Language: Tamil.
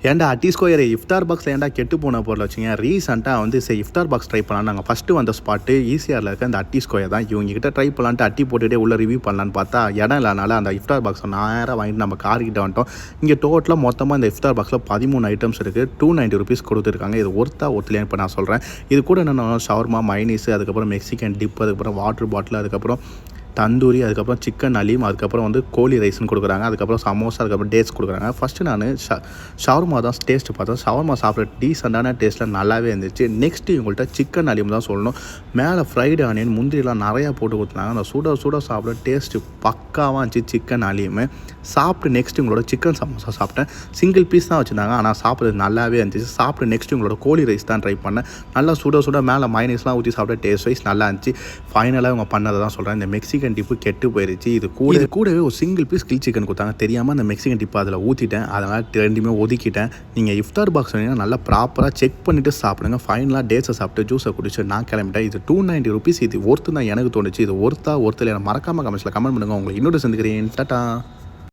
ஏன்டா அட்டி ஸ்கொயர் இஃப்தார் பாக்ஸில் ஏன்டா கெட்டு போன பொருள் வச்சுங்க. ரீசெண்டாக வந்து சரி இஃப்தார் பாக்ஸ் ட்ரை பண்ணலாம். நாங்கள் ஃபஸ்ட்டு வந்த ஸ்பாட்டு ஈசிஆரில் இருக்க அந்த அட்டி ஸ்கொயர் தான். இவங்ககிட்ட ட்ரை பண்ணலான்ட்டு அட்டி போட்டுகிட்டே உள்ள ரிவ்யூ பண்ணலான்னு பார்த்தா இடம் இல்லைனால அந்த இஃப்தார் பாக்ஸை நேராக வாங்கிட்டு நம்ம கார்கிட்ட வந்துட்டோம். இங்கே டோட்டலாக மொத்தமாக இந்த இஃப்தார் பாக்ஸில் 13 ஐட்டம்ஸ் இருக்குது. 290 rupees கொடுத்துருக்காங்க. இது ஒருத்தலையான்னு இப்போ நான் சொல்கிறேன். இது கூட என்னென்னா ஷவர்மா, மைனீஸு, அதுக்கப்புறம் மெக்சிகன் டிப், அதுக்கப்புறம் வாட்டர் பாட்டில், அதுக்கப்புறம் தந்தூரி, அதுக்கப்புறம் சிக்கன் அலீம், அதுக்கப்புறம் வந்து கோழி ரைஸ்னு கொடுக்குறாங்க. அதுக்கப்புறம் சமோசா, அதுக்கப்புறம் டேட்ஸ் கொடுக்குறாங்க. ஃபஸ்ட்டு நான் ஷவர்மா தான் டேஸ்ட்டு பார்த்தேன். ஷவர்மா சாப்பிட்ற டீசெண்டான டேஸ்ட்டில் நல்லாவே இருந்துச்சு. நெக்ஸ்ட்டு இவங்கள்ட்ட சிக்கன் அலீம் தான் சொல்லணும். மேலே ஃப்ரைடு ஆனியன், முந்திரிலாம் நிறையா போட்டு கொடுத்தாங்க. அந்த சுட சாப்பிட டேஸ்ட்டு பக்காவாக இருந்துச்சு. சிக்கன் அலீமு சாப்பிட்டு நெக்ஸ்ட் இவங்களோட சிக்கன் சமோசா சாப்பிட்டேன். சிங்கிள் பீஸ் தான் வச்சுருந்தாங்க, ஆனால் சாப்பிட்றது நல்லாவே இருந்துச்சு. சாப்பிட்டு நெக்ஸ்ட் இவங்களோட கோழி ரைஸ் தான் ட்ரை பண்ணேன். நல்லா சுட மேலே மைனஸ்லாம் ஊற்றி சாப்பிட்ட டேஸ்ட் வைஸ் நல்லா இருந்துச்சு. ஃபைனலாக இவங்க பண்ணதை தான் சொல்கிறேன். இந்த மெக்சிகன் டிப்பு கெட்டு போயிடுச்சு. இது கூடவே ஒரு சிங்கிள் பீஸ் கில் சிக்கன் கொடுத்தாங்க. தெரியாமல் அந்த மெக்சிகன் டிப்பு அதில் ஊற்றிட்டேன். அதனால் ரெண்டுமே ஒதுக்கிட்டேன். நீங்கள் இஃப்தார் பாக்ஸ் வேணுங்கன்னா நல்லா ப்ராப்பராக செக் பண்ணிவிட்டு சாப்பிடுங்க. ஃபைனலாக டேட்ஸை சாப்பிட்டு ஜூஸை குடிச்சு நான் கிளம்பிட்டேன். இது 290 rupees. இது ஒர்த்து தான் எனக்கு தோணுச்சு. இது ஒர்த்தா ஒருத்தர் மறக்காமல் கமெண்ட்ஸில் கமெண்ட் பண்ணுங்கள். உங்களுக்கு இன்னொரு சந்திக்கிறேன். டாட்டா.